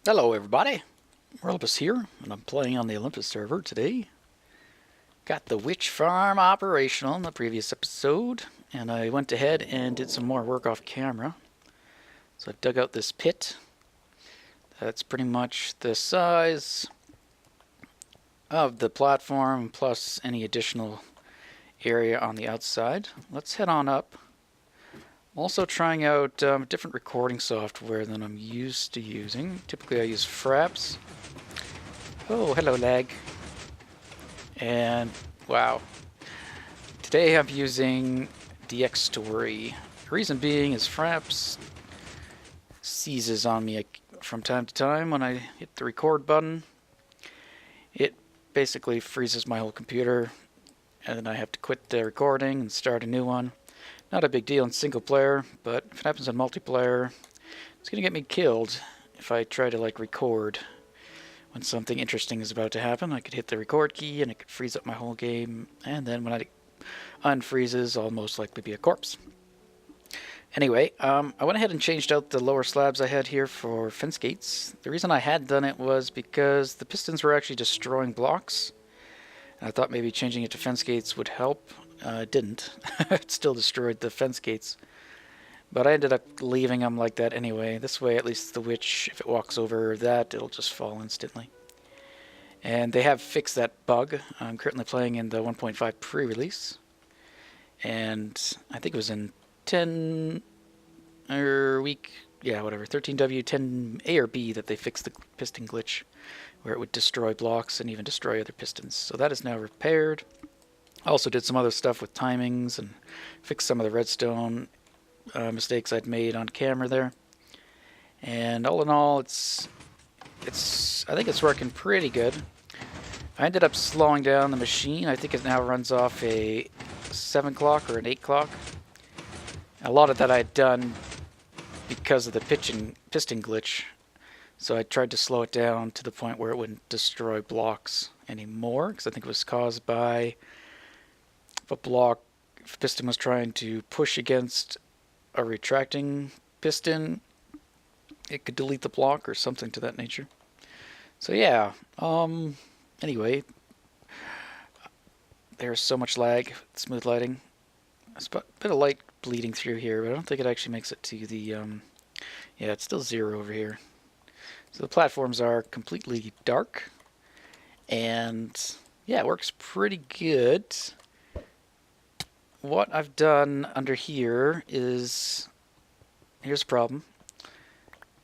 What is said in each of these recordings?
Hello everybody, Morilibus here, and I'm playing on the Olympus server today. Got the witch farm operational in the previous episode, and I went ahead and did some more work off camera. So I've dug out this pit. That's pretty much the size of the platform plus any additional area on the outside. Let's head on up. I'm also trying out different recording software than I'm used to using. Typically I use Fraps. Oh, hello lag. And wow, today I'm using DX Story. The reason being is Fraps seizes on me from time to time when I hit the record button. It basically freezes my whole computer, and then I have to quit the recording and start a new one. Not a big deal in single player, but if it happens in multiplayer, it's gonna get me killed if I try to record. When something interesting is about to happen, I could hit the record key and it could freeze up my whole game, and then when it unfreezes, I'll most likely be a corpse. Anyway, I went ahead and changed out the lower slabs I had here for fence gates. The reason I had done it was because the pistons were actually destroying blocks. And I thought maybe changing it to fence gates would help. It didn't. It still destroyed the fence gates. But I ended up leaving them like that anyway. This way, at least the witch, if it walks over that, it'll just fall instantly. And they have fixed that bug. I'm currently playing in the 1.5 pre-release. And I think it was in 10 or week, yeah, whatever, 13W, 10A or B that they fixed the piston glitch where it would destroy blocks and even destroy other pistons. So that is now repaired. I also did some other stuff with timings and fixed some of the redstone mistakes I'd made on camera there. And all in all, I think it's working pretty good. I ended up slowing down the machine. I think it now runs off a 7 clock or an 8 clock. A lot of that I had done because of the piston glitch. So I tried to slow it down to the point where it wouldn't destroy blocks anymore, because I think it was caused by if a piston was trying to push against a retracting piston, it could delete the block or something to that nature. So yeah, anyway, there's so much lag, smooth lighting. There's a bit of light bleeding through here, but I don't think it actually makes it to the, yeah, it's still 0 over here. So the platforms are completely dark, and yeah, it works pretty good. What I've done under here is, here's a problem,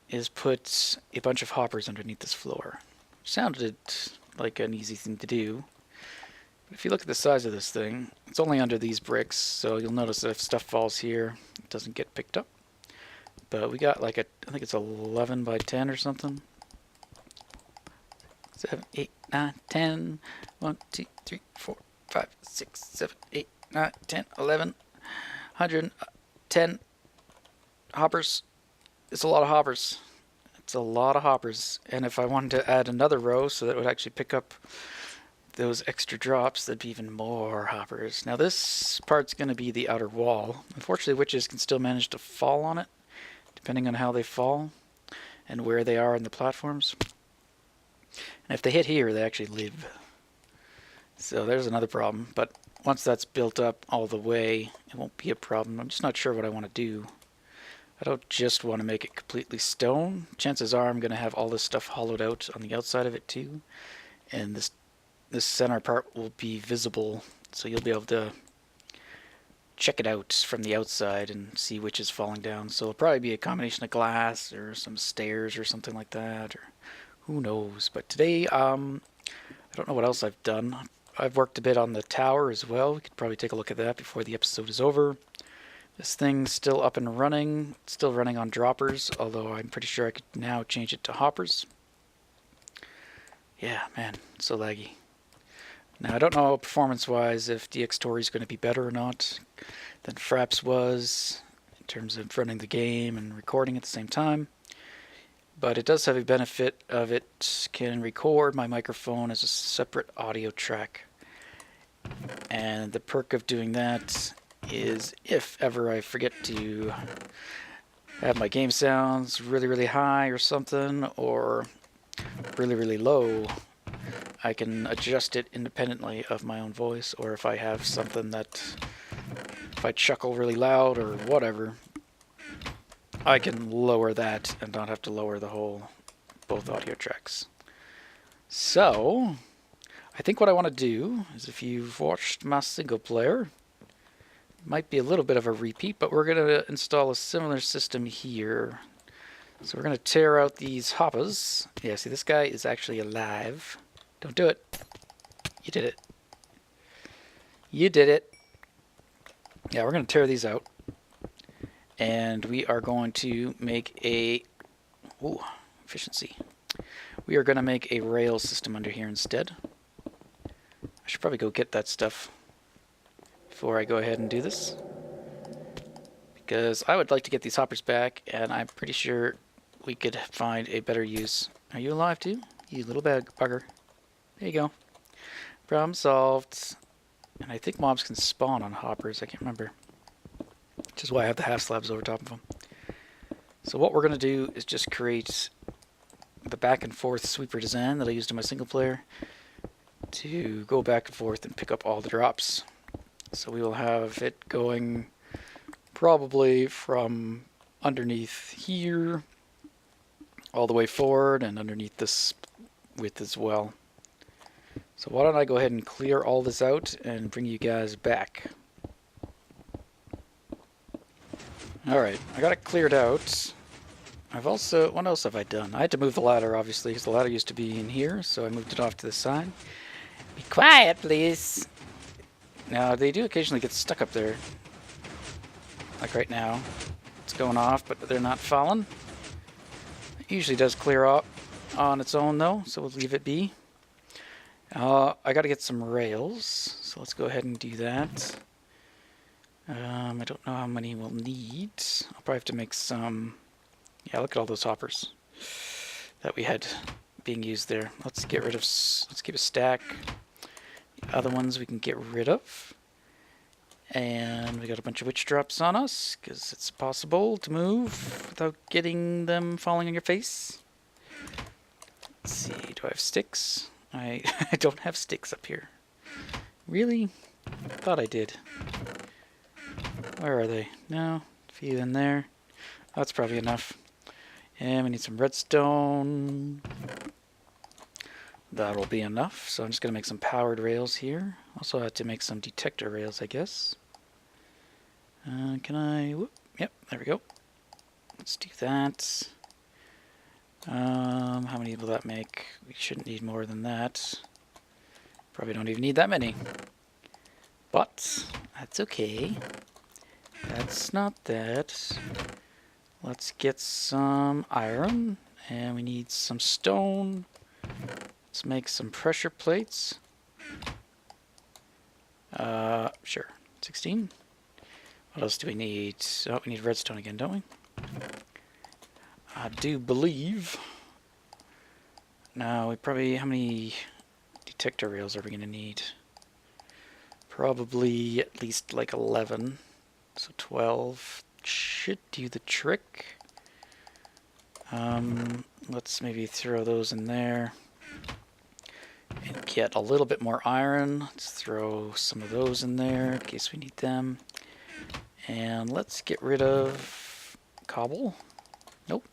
is put a bunch of hoppers underneath this floor. Sounded like an easy thing to do. But if you look at the size of this thing, it's only under these bricks, so you'll notice that if stuff falls here, it doesn't get picked up. But we got I think it's 11 by 10 or something. 7, 8, 9, 10. 1, 2, 3, 4, 5, 6, 7, 8, 9, 10, 11. 110 hoppers. It's a lot of hoppers. It's a lot of hoppers. And if I wanted to add another row so that it would actually pick up those extra drops, that'd be even more hoppers. Now this part's going to be the outer wall. Unfortunately, witches can still manage to fall on it, depending on how they fall and where they are in the platforms. And if they hit here, they actually live. So there's another problem. But once that's built up all the way, it won't be a problem. I'm just not sure what I want to do. I don't just want to make it completely stone. Chances are I'm going to have all this stuff hollowed out on the outside of it too. And this center part will be visible, so you'll be able to check it out from the outside and see which is falling down. So it'll probably be a combination of glass or some stairs or something like that, or who knows. But today, I don't know what else I've done. I've worked a bit on the tower as well. We could probably take a look at that before the episode is over. This thing's still up and running. It's still running on droppers, although I'm pretty sure I could now change it to hoppers. Yeah, man, it's so laggy. Now, I don't know performance-wise if DX Story is going to be better or not than Fraps was in terms of running the game and recording at the same time. But it does have a benefit of it can record my microphone as a separate audio track. And the perk of doing that is if ever I forget to have my game sounds really, really high or something, or really, really low, I can adjust it independently of my own voice, or if I have something that, if I chuckle really loud or whatever, I can lower that and not have to lower both audio tracks. So, I think what I want to do is, if you've watched my single player, it might be a little bit of a repeat, but we're going to install a similar system here. So we're going to tear out these hoppers. Yeah, see, this guy is actually alive. Don't do it. You did it. You did it. Yeah, we're going to tear these out. And we are going to make a... Ooh, efficiency. We are going to make a rail system under here instead. I should probably go get that stuff before I go ahead and do this, because I would like to get these hoppers back, and I'm pretty sure we could find a better use. Are you alive too? You little bugger. There you go. Problem solved. And I think mobs can spawn on hoppers. I can't remember. Which is why I have the half slabs over top of them. So what we're going to do is just create the back and forth sweeper design that I used in my single player to go back and forth and pick up all the drops. So we will have it going probably from underneath here all the way forward and underneath this width as well. So why don't I go ahead and clear all this out and bring you guys back. Alright, I got it cleared out. I've also, what else have I done? I had to move the ladder, obviously, because the ladder used to be in here, so I moved it off to the side. Be quiet, please. Now, they do occasionally get stuck up there. Like right now. It's going off, but they're not falling. It usually does clear up on its own, though, so we'll leave it be. I got to get some rails, so let's go ahead and do that. I don't know how many we'll need. I'll probably have to make some... Yeah, look at all those hoppers that we had being used there. Let's get rid of... Let's keep a stack. The other ones we can get rid of. And we got a bunch of witch drops on us, because it's possible to move without getting them falling on your face. Let's see, do I have sticks? I don't have sticks up here. Really? Thought I did. Where are they? No, a few in there. That's probably enough. And we need some redstone. That'll be enough. So I'm just going to make some powered rails here. Also have to make some detector rails, I guess. Can I... Whoop, yep, there we go. Let's do that. How many will that make? We shouldn't need more than that. Probably don't even need that many. But that's okay. That's not that. Let's get some iron. And we need some stone. Let's make some pressure plates. Sure. 16. What else do we need? Oh, we need redstone again, don't we? I do believe. Now, we probably... How many detector rails are we going to need? Probably at least like 11. So 12 should do the trick. Let's maybe throw those in there. And get a little bit more iron. Let's throw some of those in there in case we need them. And let's get rid of cobble. Nope.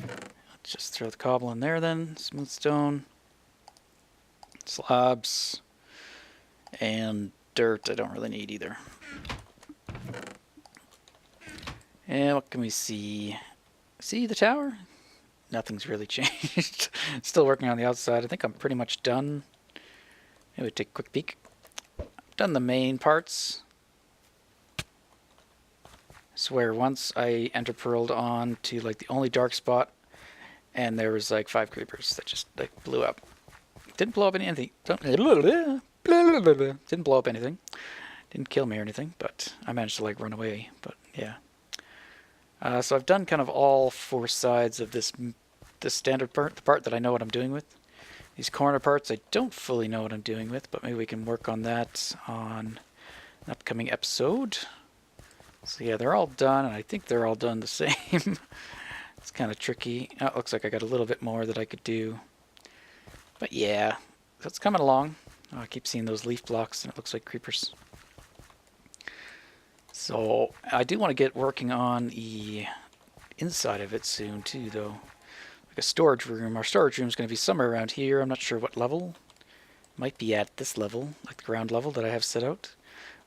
Let's just throw the cobble in there then. Smooth stone. Slabs. And dirt I don't really need either. And what can we see? See the tower? Nothing's really changed. Still working on the outside. I think I'm pretty much done. Maybe take a quick peek. I've done the main parts. I swear, once I ender pearled on to like the only dark spot, and there was like 5 creepers that just like blew up. Didn't blow up anything. Didn't blow up anything. Didn't kill me or anything, but I managed to like run away. But yeah. So I've done kind of all 4 sides of this standard part, the part that I know what I'm doing with. These corner parts I don't fully know what I'm doing with, but maybe we can work on that on an upcoming episode. So yeah, they're all done, and I think they're all done the same. It's kind of tricky. Oh, it looks like I got a little bit more that I could do. But yeah, that's coming along. Oh, I keep seeing those leaf blocks, and it looks like creepers. So I do want to get working on the inside of it soon too, though. Like a storage room. Our storage room is going to be somewhere around here. I'm not sure what level. Might be at this level, like the ground level that I have set out,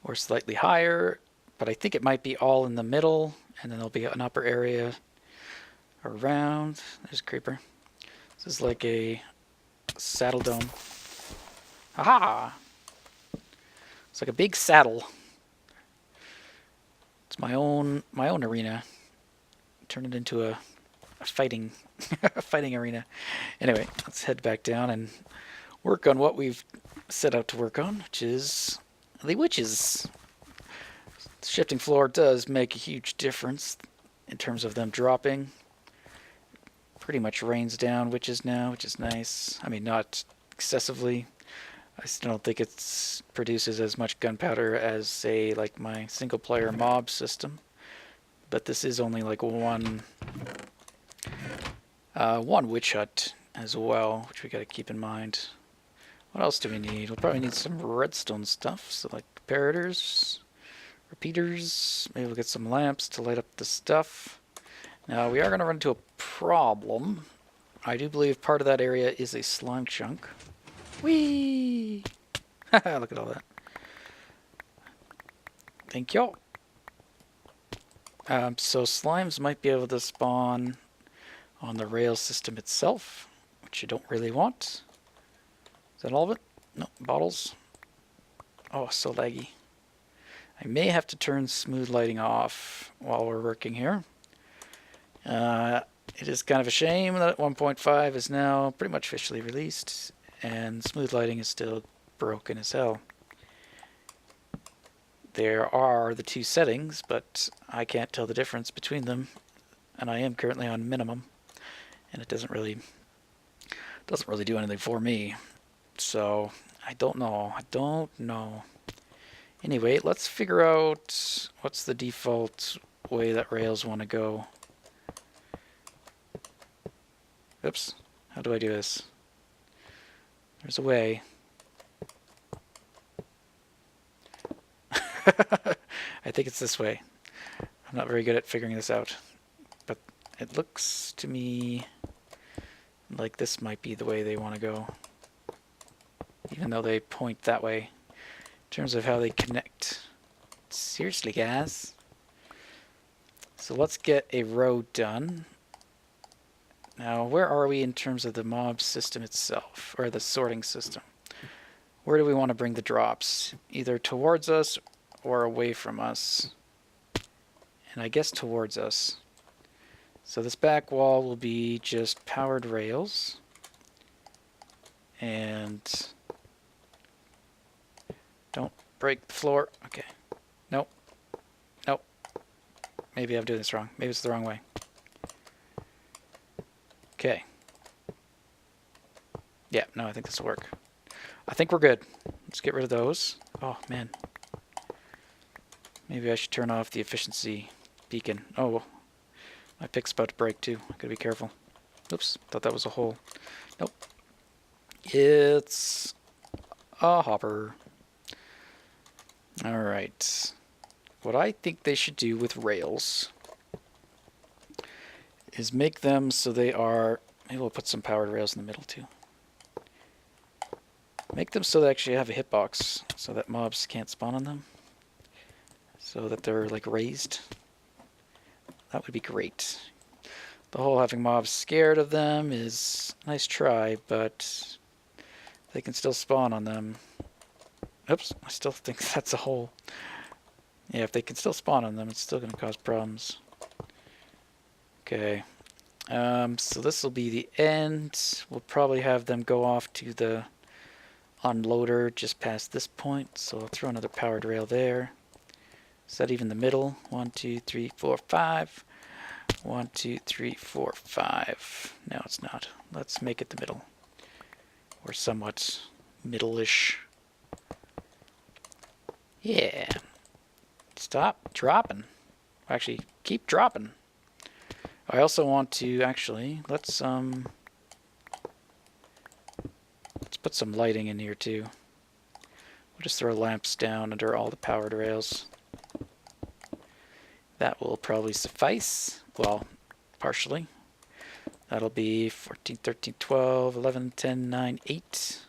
or slightly higher. But I think it might be all in the middle, and then there'll be an upper area around. There's a creeper. This is like a saddle dome. Aha! It's like a big saddle. It's my own arena. Turn it into a fighting a fighting arena. Anyway, let's head back down and work on what we've set out to work on, which is the witches. The shifting floor does make a huge difference in terms of them dropping. Pretty much rains down witches now, which is nice. I mean, not excessively. I still don't think it produces as much gunpowder as, say, like my single-player mob system. But this is only like one witch hut as well, which we got to keep in mind. What else do we need? We'll probably need some redstone stuff, so like comparators, repeaters. Maybe we'll get some lamps to light up the stuff. Now we are going to run into a problem. I do believe part of that area is a slime chunk. Whee! Haha, look at all that. Thank you. So slimes might be able to spawn on the rail system itself, which you don't really want. Is that all of it? No, bottles. Oh, so laggy. I may have to turn smooth lighting off while we're working here. It is kind of a shame that 1.5 is now pretty much officially released, and smooth lighting is still broken as hell. There are the two settings, but I can't tell the difference between them, and I am currently on minimum, and it doesn't really do anything for me. So I don't know. Anyway, let's figure out what's the default way that rails want to go. Oops, how do I do this? There's a way. I think it's this way. I'm not very good at figuring this out, but it looks to me like this might be the way they want to go, even though they point that way in terms of how they connect. Seriously, guys. So let's get a road done. Now, where are we in terms of the mob system itself, or the sorting system? Where do we want to bring the drops? Either towards us or away from us. And I guess towards us. So this back wall will be just powered rails. And don't break the floor. Okay. Nope. Nope. Maybe I'm doing this wrong. Maybe it's the wrong way. Okay. Yeah, no, I think this will work. I think we're good. Let's get rid of those. Oh, man. Maybe I should turn off the efficiency beacon. Oh, my pick's about to break too. I gotta be careful. Oops, thought that was a hole. Nope. It's a hopper. Alright. What I think they should do with rails is make them so they are... Maybe we'll put some powered rails in the middle too. Make them so they actually have a hitbox so that mobs can't spawn on them. So that they're like raised. That would be great. The whole having mobs scared of them is a nice try, but they can still spawn on them. Oops, I still think that's a hole. Yeah, if they can still spawn on them, it's still going to cause problems. Okay. So this will be the end. We'll probably have them go off to the unloader just past this point. So I'll throw another powered rail there. Is that even the middle? 1, 2, 3, 4, 5. 1, 2, 3, 4, 5. No, it's not. Let's make it the middle. Or somewhat middle-ish. Yeah. Stop dropping. Actually, keep dropping. I also want to actually, let's put some lighting in here too. We'll just throw lamps down under all the powered rails. That will probably suffice. Well, partially. That'll be 14, 13, 12, 11, 10, 9, 8.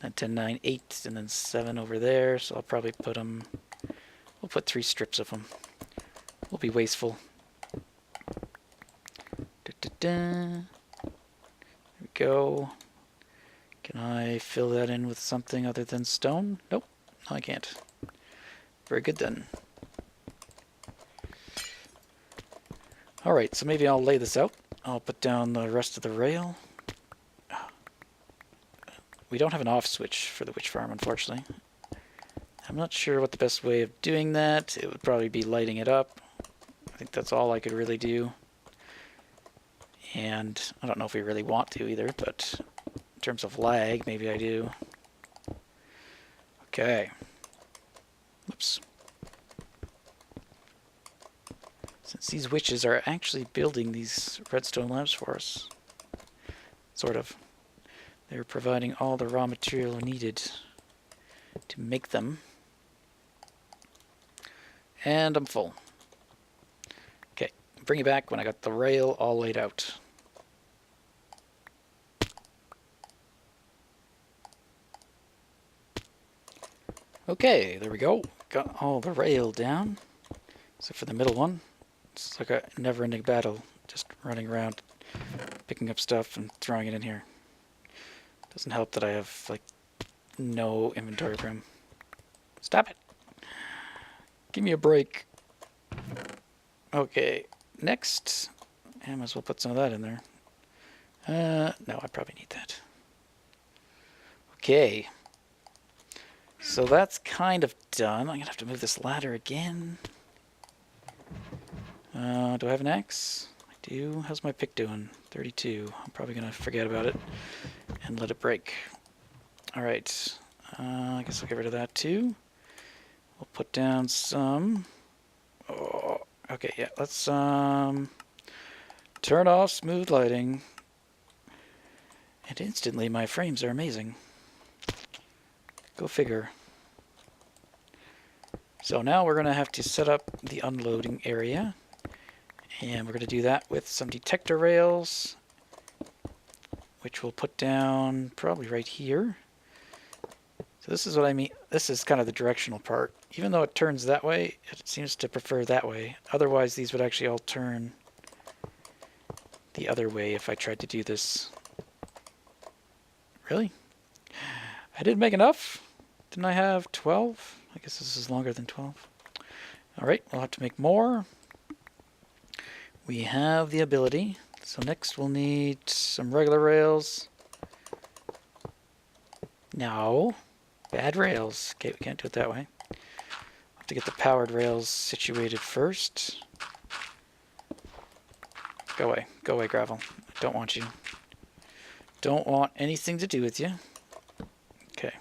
Then 10, 9, 8, and then 7 over there. So I'll probably put them, we'll put 3 strips of them. We'll be wasteful. There we go. Can I fill that in with something other than stone? Nope, no, I can't. Very good then. Alright, so maybe I'll lay this out. I'll put down the rest of the rail. We don't have an off switch for the witch farm, unfortunately. I'm not sure what the best way of doing that. It would probably be lighting it up. I think that's all I could really do. And I don't know if we really want to either, but in terms of lag, maybe I do. Okay. Oops. Since these witches are actually building these redstone lamps for us, sort of, they're providing all the raw material needed to make them. And I'm full. Okay, bring it back when I got the rail all laid out. Okay, there we go. Got all the rail down, except for the middle one. It's like a never-ending battle, just running around, picking up stuff and throwing it in here. Doesn't help that I have, like, no inventory room. Stop it! Give me a break. Okay, next, I might as well put some of that in there. No, I probably need that. Okay. So that's kind of done. I'm gonna have to move this ladder again. Do I have an axe? I do. How's my pick doing? 32. I'm probably gonna forget about it and let it break. Alright. I guess I'll get rid of that too. We'll put down some... Oh, okay, yeah, let's turn off smooth lighting. And instantly my frames are amazing. Go figure. So now we're going to have to set up the unloading area. And we're going to do that with some detector rails, which we'll put down probably right here. So this is what I mean. This is kind of the directional part. Even though it turns that way, it seems to prefer that way. Otherwise, these would actually all turn the other way if I tried to do this. Really? I didn't make enough? Didn't I have 12? I guess this is longer than 12. Alright, we'll have to make more. We have the ability. So next we'll need some regular rails. No. Bad rails. Okay, we can't do it that way. I'll have to get the powered rails situated first. Go away, gravel. I don't want you. Don't want anything to do with you. Okay.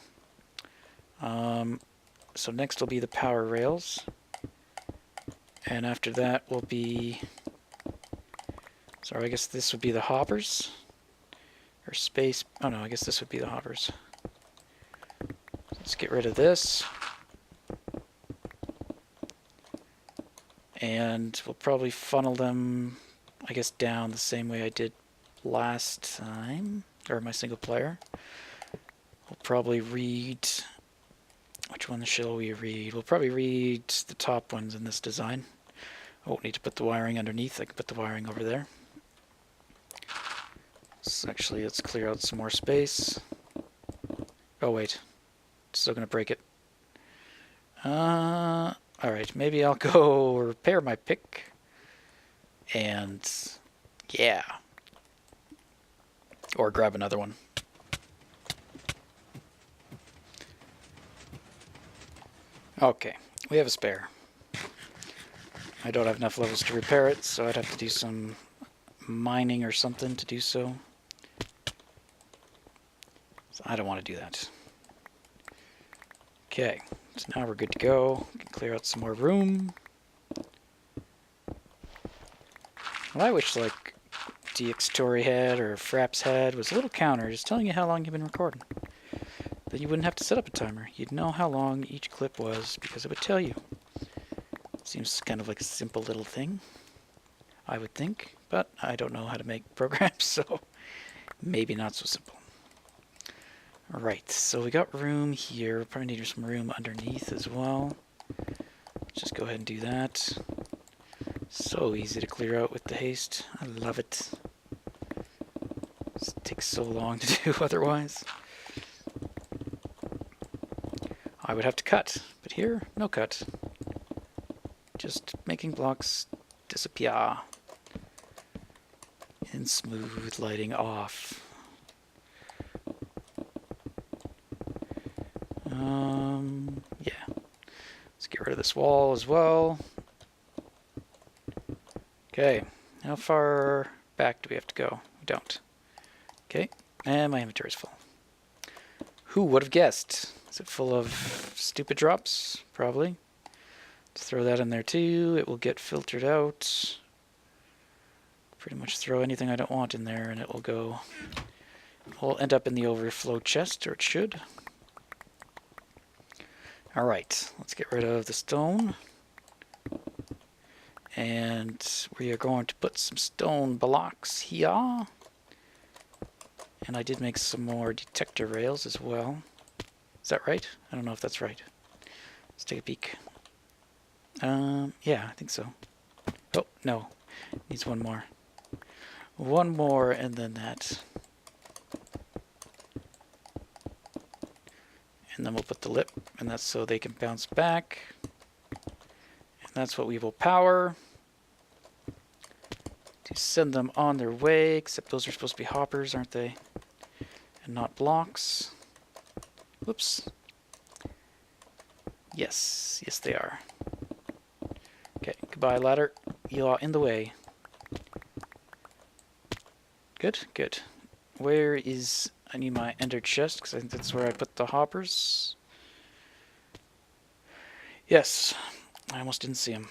So next will be the power rails. And after that will be... Sorry, I guess this would be the hoppers. Or space... Oh no, I guess this would be the hoppers. Let's get rid of this. And we'll probably funnel them, I guess, down the same way I did last time. Or my single player. We'll probably read... Which one shall we read? We'll probably read the top ones in this design. I won't need to put the wiring underneath. I can put the wiring over there. So actually, let's clear out some more space. Oh, wait. Still going to break it. Alright, maybe I'll go repair my pick. And, yeah. Or grab another one. Okay, we have a spare. I don't have enough levels to repair it, so I'd have to do some mining or something to do so. So I don't want to do that. Okay, so now we're good to go. We can clear out some more room. What I wish, like, DX Story had or Fraps had was a little counter just telling you how long you've been recording. Then you wouldn't have to set up a timer. You'd know how long each clip was because it would tell you. Seems kind of like a simple little thing, I would think, but I don't know how to make programs, so maybe not so simple. Alright, so we got room here. Probably need some room underneath as well. Let's just go ahead and do that. So easy to clear out with the haste. I love it. It takes so long to do otherwise. I would have to cut, but here, no cut. Just making blocks disappear. And smooth lighting off. Yeah. Let's get rid of this wall as well. Okay, how far back do we have to go? We don't. Okay, and my inventory's full. Who would have guessed? Is it full of stupid drops? Probably. Let's throw that in there too. It will get filtered out. Pretty much throw anything I don't want in there and it will go. It will end up in the overflow chest, or it should. Alright, let's get rid of the stone. And we are going to put some stone blocks here. And I did make some more detector rails as well. Is that right? I don't know if that's right. Let's take a peek. Yeah, I think so. Oh, no. Needs one more. One more and then that. And then we'll put the lip, and that's so they can bounce back. And that's what we will power to send them on their way, except those are supposed to be hoppers, aren't they? And not blocks. Whoops. Yes, yes they are. Okay, goodbye ladder. You are in the way. Good, good. Where is... I need my ender chest, because I think that's where I put the hoppers. Yes, I almost didn't see him.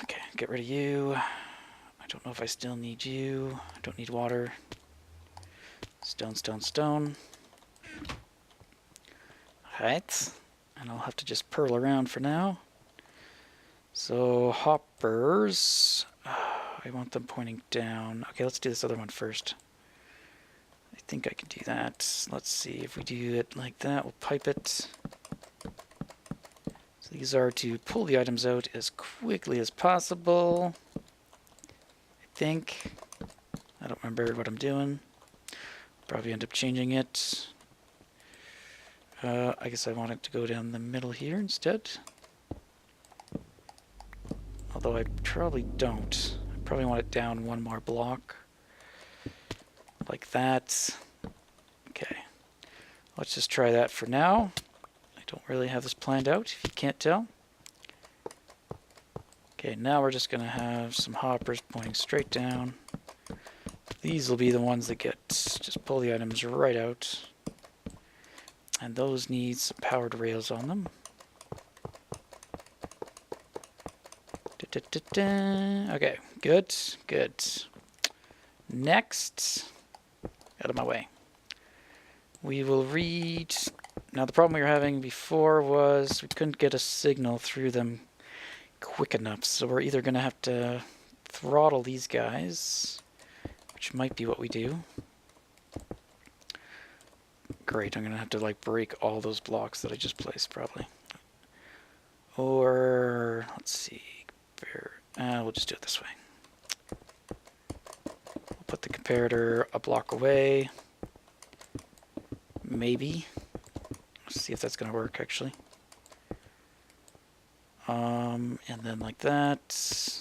Okay, get rid of you. I don't know if I still need you. I don't need water. Stone, stone, stone. Alright, and I'll have to just purl around for now. So, hoppers. I want them pointing down. Okay, let's do this other one first. I think I can do that. Let's see if we do it like that. We'll pipe it. So these are to pull the items out as quickly as possible. I think. I don't remember what I'm doing. Probably end up changing it. I guess I want it to go down the middle here instead. Although I probably don't. I probably want it down one more block. Like that. Okay. Let's just try that for now. I don't really have this planned out, if you can't tell. Okay, now we're just going to have some hoppers pointing straight down. These will be the ones that get, just pull the items right out. And those need some powered rails on them. Okay, good, good. Next, out of my way. We will read. Now the problem we were having before was we couldn't get a signal through them quick enough, so we're either going to have to throttle these guys, which might be what we do. Great, I'm going to have to like break all those blocks that I just placed probably. Or, let's see, we'll just do it this way. We'll put the comparator a block away. Maybe. Let's see if that's going to work actually. And then like that.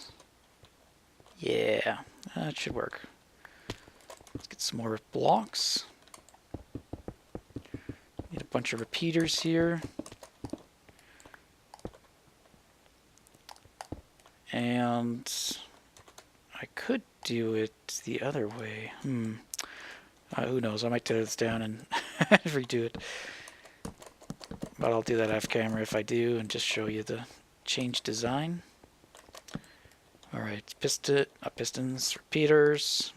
Yeah, that should work. Let's get some more blocks. Need a bunch of repeaters here. And I could do it the other way. Who knows? I might tear this down and redo it. But I'll do that off camera if I do and just show you the change design. Or Alright, pistons, repeaters.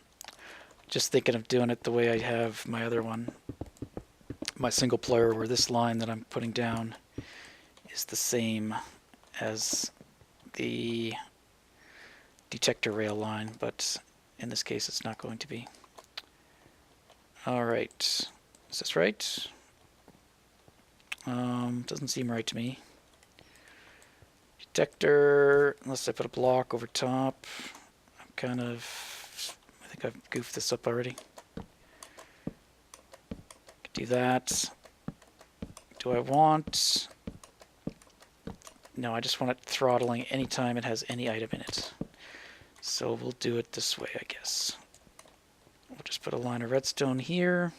Just thinking of doing it the way I have my other one. My single player, where this line that I'm putting down is the same as the detector rail line, but in this case it's not going to be. Alright, is this right? Doesn't seem right to me. Detector, unless I put a block over top. I think I've goofed this up already. Could do that. Do I want... No, I just want it throttling anytime it has any item in it. So we'll do it this way, I guess. We'll just put a line of redstone here.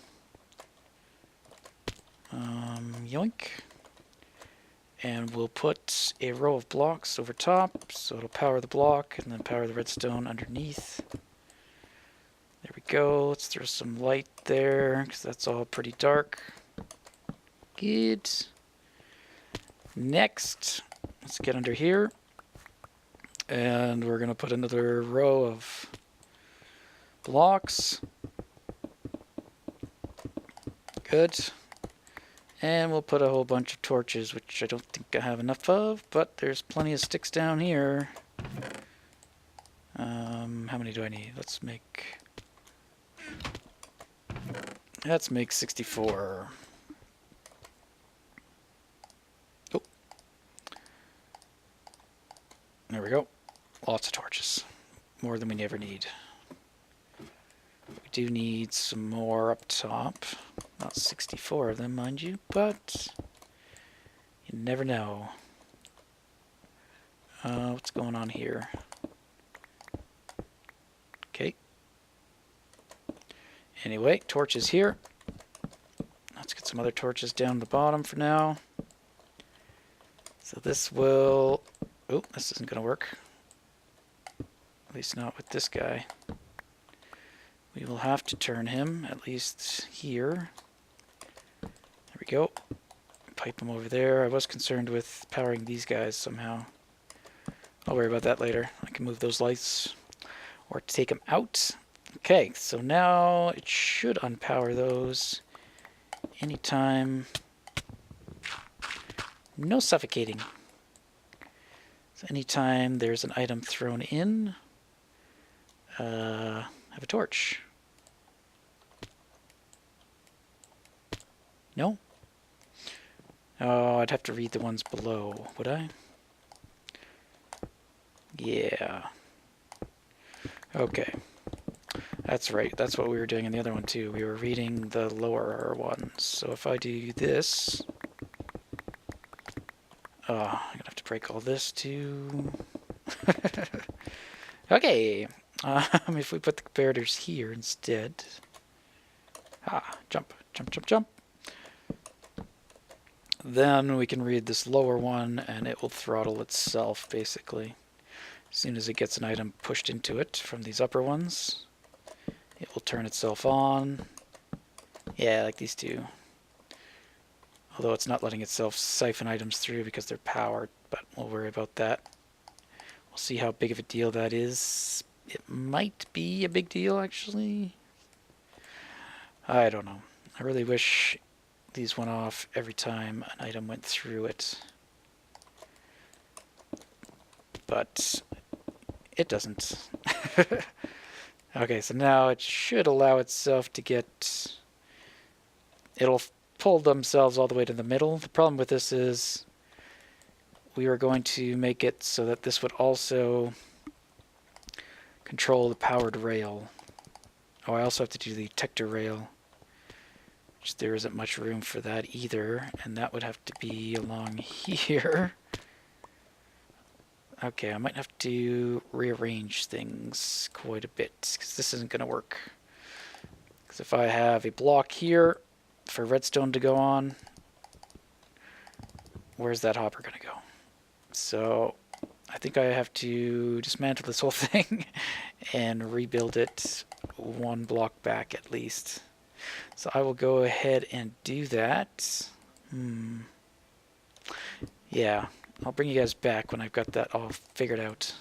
Yoink. And we'll put a row of blocks over top, so it'll power the block and then power the redstone underneath. There we go. Let's throw some light there, because that's all pretty dark. Good. Next, let's get under here. And we're going to put another row of blocks. Good. And we'll put a whole bunch of torches, which I don't think I have enough of, but there's plenty of sticks down here. How many do I need? Let's make 64. Oh. There we go. Lots of torches. More than we ever need. We do need some more up top. Not 64 of them, mind you, but you never know. What's going on here? Okay. Anyway, torches here. Let's get some other torches down the bottom for now. So this will... Oh, this isn't going to work. At least not with this guy. We will have to turn him, at least here. There we go. Pipe him over there. I was concerned with powering these guys somehow. I'll worry about that later. I can move those lights or take them out. Okay, so now it should unpower those anytime. No suffocating. So anytime there's an item thrown in, have a torch. No? Oh, I'd have to read the ones below, would I? Yeah. Okay. That's right. That's what we were doing in the other one too. We were reading the lower ones. So if I do this... Oh, I'm going to have to break all this too. Okay. If we put the comparators here instead... Jump, jump, jump, jump. Then we can read this lower one and it will throttle itself basically. As soon as it gets an item pushed into it from these upper ones, it will turn itself on. Yeah, like these two. Although it's not letting itself siphon items through because they're powered, but we'll worry about that. We'll see how big of a deal that is. It might be a big deal, actually. I don't know. I really wish these went off every time an item went through it. But it doesn't. Okay, so now it should allow itself to get... It'll pull themselves all the way to the middle. The problem with this is we were going to make it so that this would also control the powered rail. Oh, I also have to do the detector rail, which there isn't much room for that either, and that would have to be along here. Okay, I might have to rearrange things quite a bit, because this isn't going to work. Because if I have a block here for redstone to go on, where's that hopper going to go? So I think I have to dismantle this whole thing and rebuild it one block back at least. So I will go ahead and do that. Yeah, I'll bring you guys back when I've got that all figured out.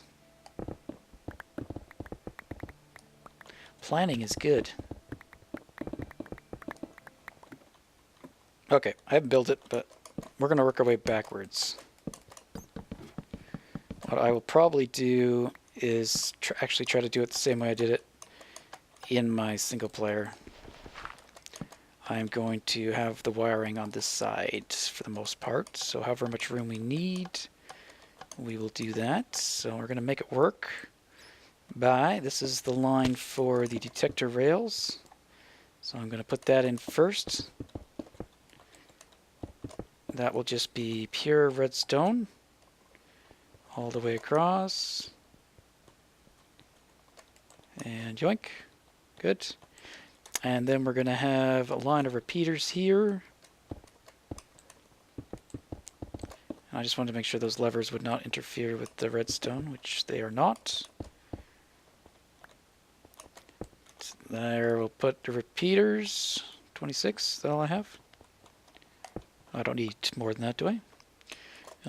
Planning is good. Okay, I haven't built it, but we're going to work our way backwards. What I will probably do is actually try to do it the same way I did it in my single player. I'm going to have the wiring on this side for the most part, so however much room we need, we will do that. So we're going to make it work by, this is the line for the detector rails, so I'm going to put that in first. That will just be pure redstone all the way across. And yoink. Good. And then we're going to have a line of repeaters here. And I just wanted to make sure those levers would not interfere with the redstone, which they are not. So there, we'll put the repeaters. 26, is that all I have? I don't need more than that, do I?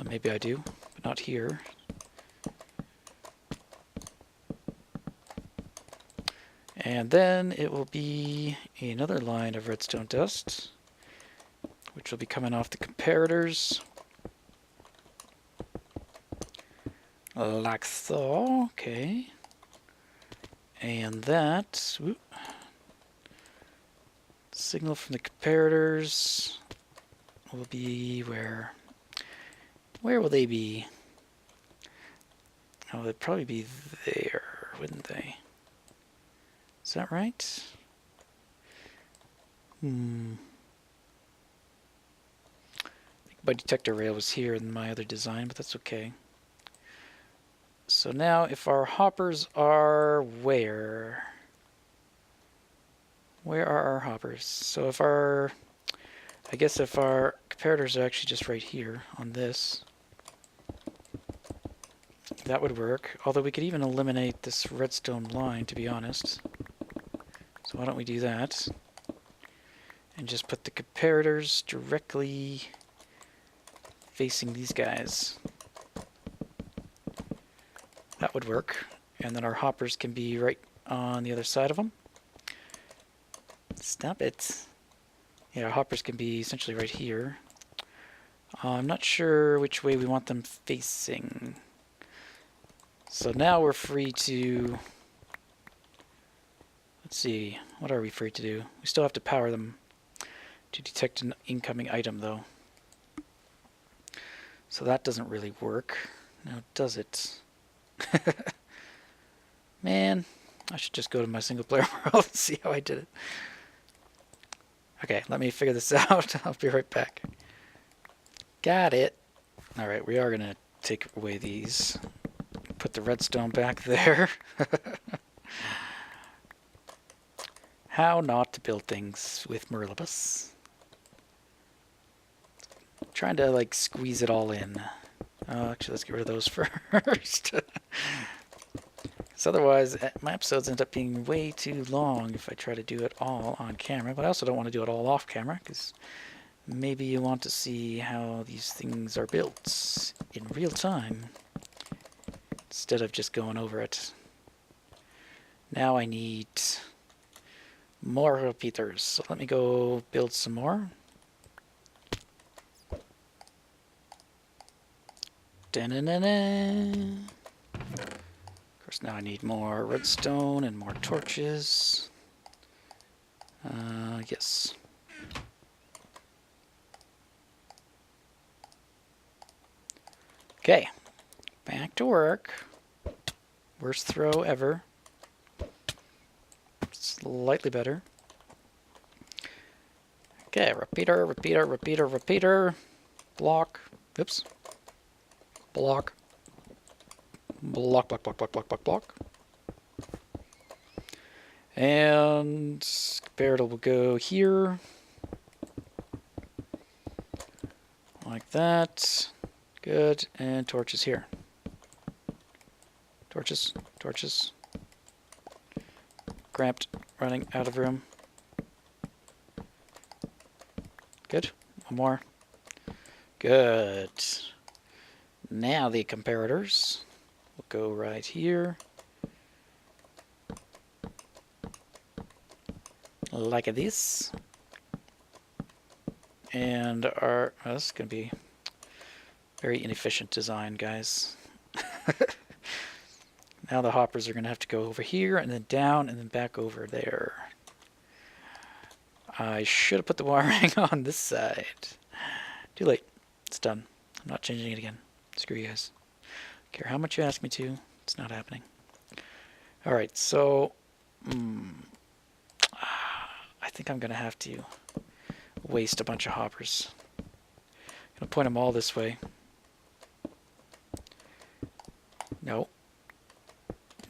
Maybe I do, but not here. And then it will be another line of redstone dust, which will be coming off the comparators. Like so, okay. And that, whoop, signal from the comparators will be where? Where will they be? Oh, they'd probably be there, wouldn't they? Is that right? I think my detector rail was here in my other design, but that's okay. So now if our hoppers are where? Where are our hoppers? So if our, I guess if our comparators are actually just right here on this, that would work. Although we could even eliminate this redstone line, to be honest. So why don't we do that? And just put the comparators directly facing these guys. That would work. And then our hoppers can be right on the other side of them. Stop it. Yeah, our hoppers can be essentially right here. I'm not sure which way we want them facing. So now we're free to... Let's see, what are we free to do? We still have to power them to detect an incoming item, though. So that doesn't really work. Now, does it? Man, I should just go to my single-player world and see how I did it. Okay, let me figure this out. I'll be right back. Got it. Alright, we are going to take away these. Put the redstone back there. How not to build things with Morilibus. Trying to like squeeze it all in. Actually, let's get rid of those first. Because otherwise, my episodes end up being way too long if I try to do it all on camera. But I also don't want to do it all off camera, because maybe you want to see how these things are built in real time, instead of just going over it. Now I need more repeaters, so let me go build some more. Da-na-na-na. Of course, now I need more redstone and more torches. Yes. Okay, back to work. Worst throw ever. Slightly better. Okay, repeater, repeater, repeater, repeater. Block. Oops. Block. Block, block, block, block, block, block, block. And comparator will go here. Like that. Good. And torches here. Torches, torches. Cramped, running out of room. Good. One more. Good. Now the comparators will go right here. like this. And our, oh, this is going to be very inefficient design, guys. Now the hoppers are going to have to go over here and then down and then back over there. I should have put the wiring on this side. Too late. It's done. I'm not changing it again. Screw you guys. Care how much you ask me to, it's not happening. Alright, so I think I'm going to have to waste a bunch of hoppers. I'm going to point them all this way. No.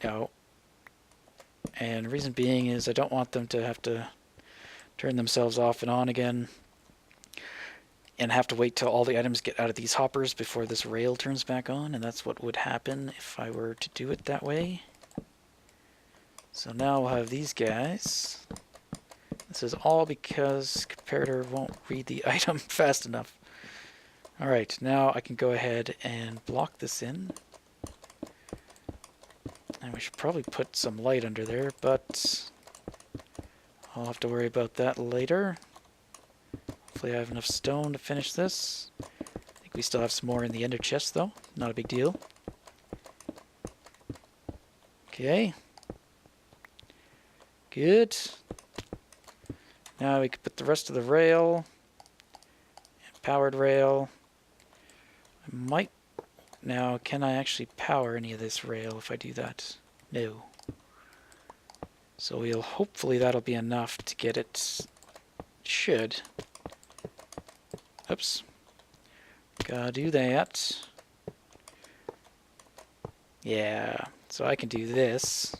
No. And the reason being is I don't want them to have to turn themselves off and on again and have to wait till all the items get out of these hoppers before this rail turns back on, and that's what would happen if I were to do it that way. So now we'll have these guys. This is all because comparator won't read the item fast enough. Alright, now I can go ahead and block this in. And we should probably put some light under there, but I'll have to worry about that later. Hopefully I have enough stone to finish this. I think we still have some more in the ender chest though. Not a big deal. Okay. Good. Now we can put the rest of the rail. And powered rail. I might... Now, can I actually power any of this rail if I do that? No. So we'll hopefully that'll be enough to get it. Should. Oops. Gotta do that. Yeah. So I can do this.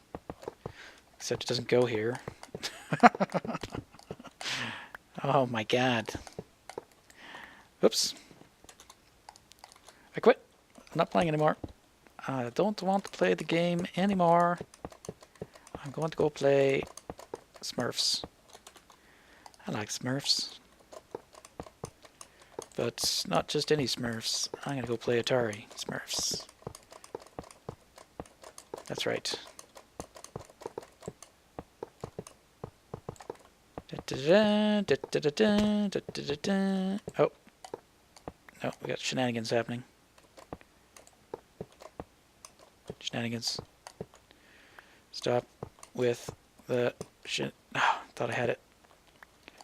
Except it doesn't go here. Oh my god. Oops. I quit. I'm not playing anymore. I don't want to play the game anymore. I'm going to go play Smurfs. I like Smurfs. But not just any Smurfs. I'm going to go play Atari Smurfs. That's right. Oh. No, we got shenanigans happening. Shenanigans. Stop with the shit. Oh, thought I had it.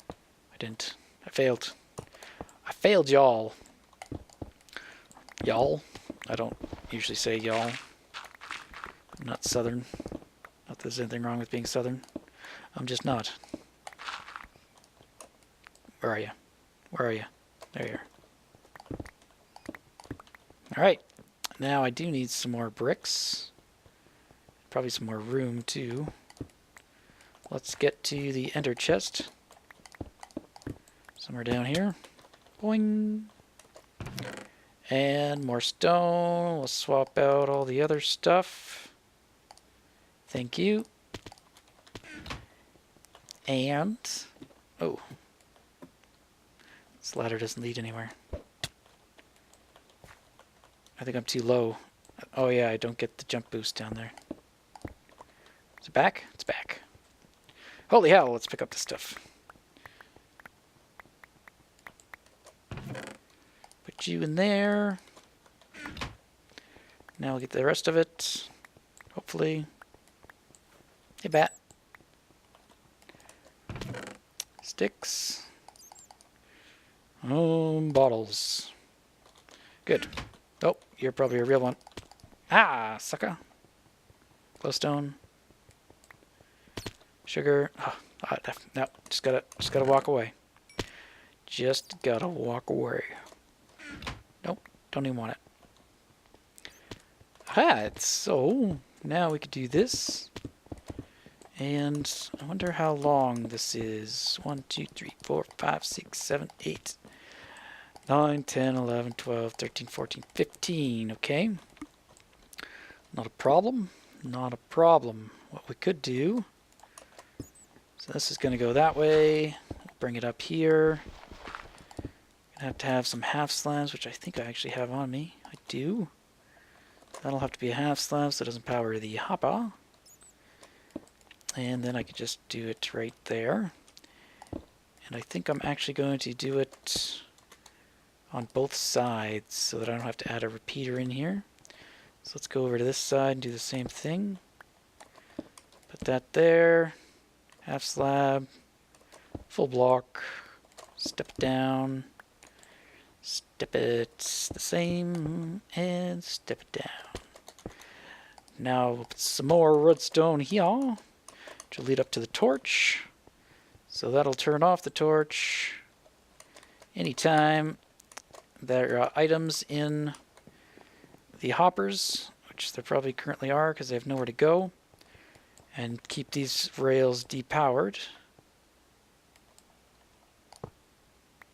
I didn't. I failed. I failed, y'all. Y'all? I don't usually say y'all. I'm not Southern. Not that there's anything wrong with being Southern. I'm just not. Where are you? Where are you? There you are. Alright. Now I do need some more bricks. Probably some more room too. Let's get to the ender chest. Somewhere down here. Boing. And more stone. We'll swap out all the other stuff. Thank you. And... oh. This ladder doesn't lead anywhere. I think I'm too low. Oh yeah, I don't get the jump boost down there. Is it back? It's back. Holy hell, let's pick up this stuff. Put you in there. Now we'll get the rest of it. Hopefully. Hey, bat. Sticks. Bottles. Good. Oh, you're probably a real one. Ah, sucker. Glowstone. Sugar. Oh, no, just gotta walk away. Just gotta walk away. Nope, don't even want it. Ah, so now we could do this. And I wonder how long this is. 1, 2, 3, 4, 5, 6, 7, 8, 9, 10, 11, 12, 13, 14, 15. Okay. Not a problem. Not a problem. What we could do. So this is going to go that way. Bring it up here. Gonna have to have some half slabs, which I think I actually have on me. I do. That'll have to be a half slab so it doesn't power the hopper. And then I could just do it right there. And I think I'm actually going to do it on both sides so that I don't have to add a repeater in here. So let's go over to this side and do the same thing. Put that there. Half slab. Full block. Step down. Step it the same. And step it down. Now we'll put some more redstone here to lead up to the torch. So that'll turn off the torch anytime there are items in the hoppers, which there probably currently are because they have nowhere to go, and keep these rails depowered.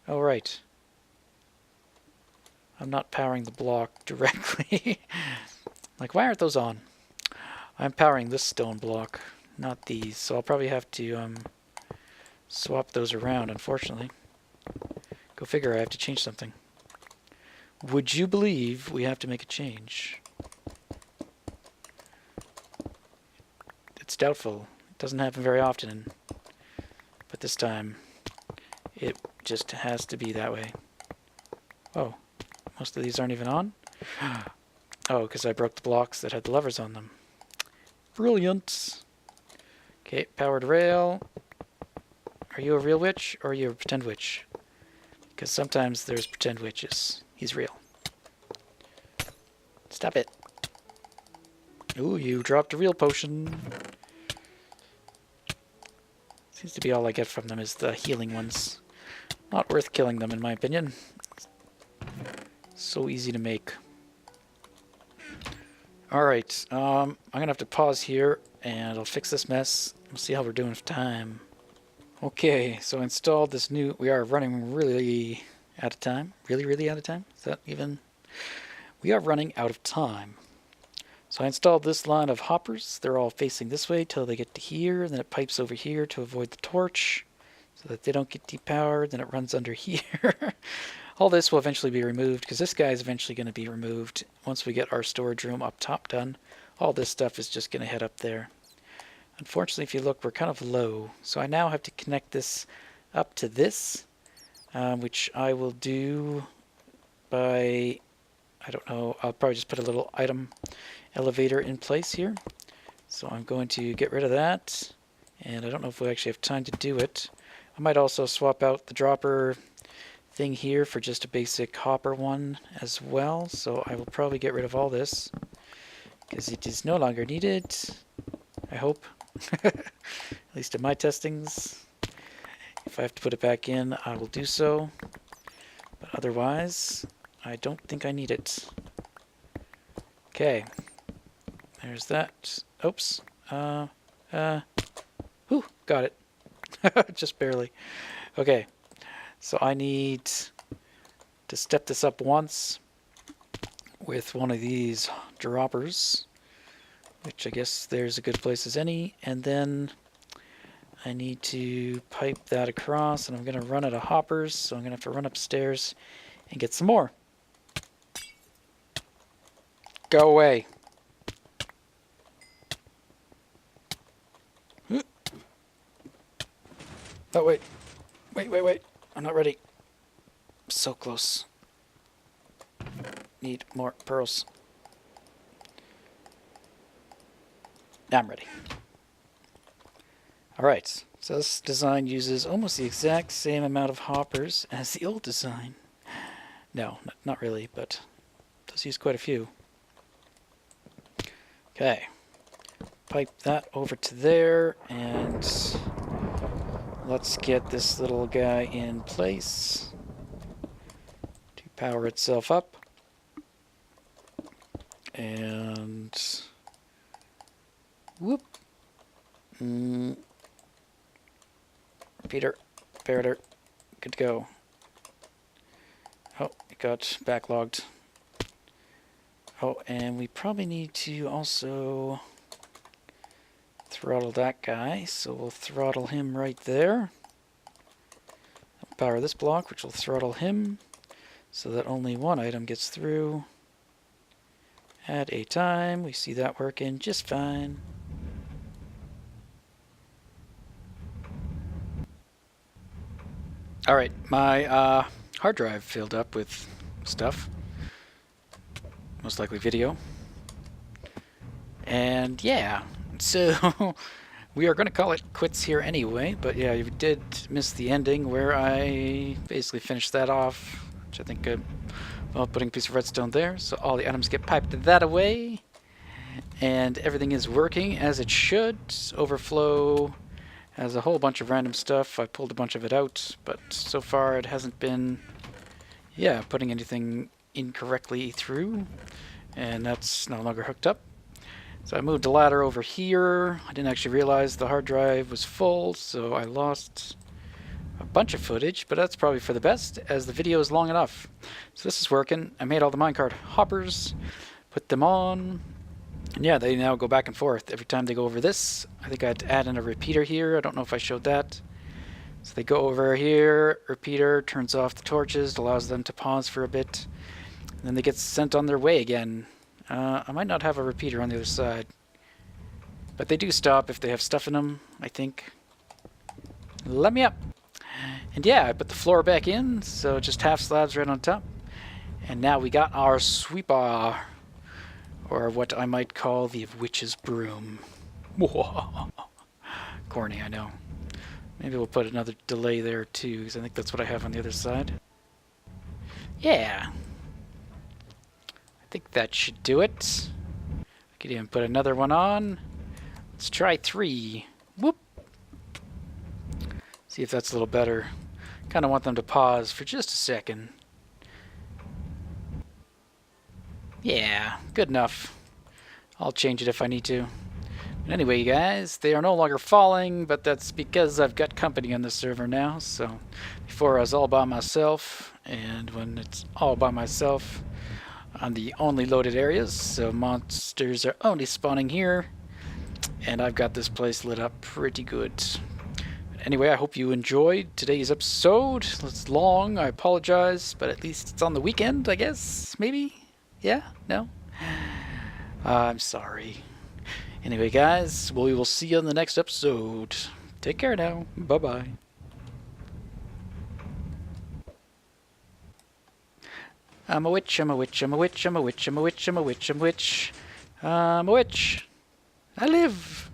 Oh, right. I'm not powering the block directly. Like, why aren't those on? I'm powering this stone block, not these, so I'll probably have to swap those around, unfortunately. Go figure, I have to change something. Would you believe we have to make a change? It's doubtful. It doesn't happen very often, but this time it just has to be that way. Oh, most of these aren't even on? Oh, because I broke the blocks that had the levers on them. Brilliant! Okay, powered rail. Are you a real witch or are you a pretend witch? Because sometimes there's pretend witches. He's real. Stop it. Ooh, you dropped a real potion. Seems to be all I get from them is the healing ones. Not worth killing them, in my opinion. So easy to make. Alright, I'm going to have to pause here, and I'll fix this mess. We'll see how we're doing with time. Okay, so I installed this new... We are running really out of time. Really out of time? Is that even... We are running out of time. So I installed this line of hoppers. They're all facing this way till they get to here, and then it pipes over here to avoid the torch so that they don't get depowered, then it runs under here. All this will eventually be removed because this guy is eventually going to be removed once we get our storage room up top done. All this stuff is just going to head up there. Unfortunately, if you look, we're kind of low. So I now have to connect this up to this, which I will do by... I don't know, I'll probably just put a little item elevator in place here. So I'm going to get rid of that, and I don't know if we actually have time to do it. I might also swap out the dropper thing here for just a basic hopper one as well. So I will probably get rid of all this because it is no longer needed, I hope. At least in my testings. If I have to put it back in, I will do so. But otherwise... I don't think I need it. Okay. There's that. Oops. Whew, got it. Just barely. Okay. So I need to step this up once with one of these droppers, which I guess there's a good place as any, and then I need to pipe that across, and I'm going to run out of hoppers, so I'm going to have to run upstairs and get some more. Go away. Oh, wait. Wait. I'm not ready. So close. Need more pearls. Now I'm ready. Alright, so this design uses almost the exact same amount of hoppers as the old design. No, not really, but it does use quite a few. Okay, pipe that over to there, and let's get this little guy in place to power itself up. And whoop. Repeater, Parader, good to go. Oh, it got backlogged. Oh, and we probably need to also throttle that guy, so we'll throttle him right there. Power this block, which will throttle him, so that only one item gets through at a time. We see that working just fine. Alright, my hard drive filled up with stuff. Most likely video. And yeah, so we are going to call it quits here anyway, but yeah, you did miss the ending where I basically finished that off, which I think well, putting a piece of redstone there, so all the items get piped that away, and everything is working as it should. Overflow has a whole bunch of random stuff. I pulled a bunch of it out, but so far it hasn't been, yeah, putting anything incorrectly through, and that's no longer hooked up. So I moved the ladder over here. I didn't actually realize the hard drive was full, so I lost a bunch of footage, but that's probably for the best, as the video is long enough. So this is working. I made all the minecart hoppers, put them on, and yeah, they now go back and forth every time they go over this. I think I had to add in a repeater here. I don't know if I showed that. So they go over here, repeater turns off the torches, allows them to pause for a bit, and then they get sent on their way again. I might not have a repeater on the other side, but they do stop if they have stuff in them, I think. Let me up. And yeah, I put the floor back in, so just half slabs right on top. And now we got our sweeper, or what I might call the witch's broom. Corny, I know. Maybe we'll put another delay there too, because I think that's what I have on the other side. Yeah. I think that should do it. I could even put another one on. Let's try 3. Whoop. See if that's a little better. Kind of want them to pause for just a second. Yeah, good enough. I'll change it if I need to. But anyway, you guys, they are no longer falling, but that's because I've got company on the server now. So before I was all by myself, and when it's all by myself, on the only loaded areas, so monsters are only spawning here, and I've got this place lit up pretty good. But anyway, I hope you enjoyed today's episode. It's long, I apologize, but at least it's on the weekend, I guess, maybe? Yeah? No? I'm sorry. Anyway, guys, we will see you on the next episode. Take care now. Bye-bye. I'm a witch, I'm a witch, I'm a witch, I'm a witch, I'm a witch, I'm a witch, I'm a witch. I'm a witch. I live.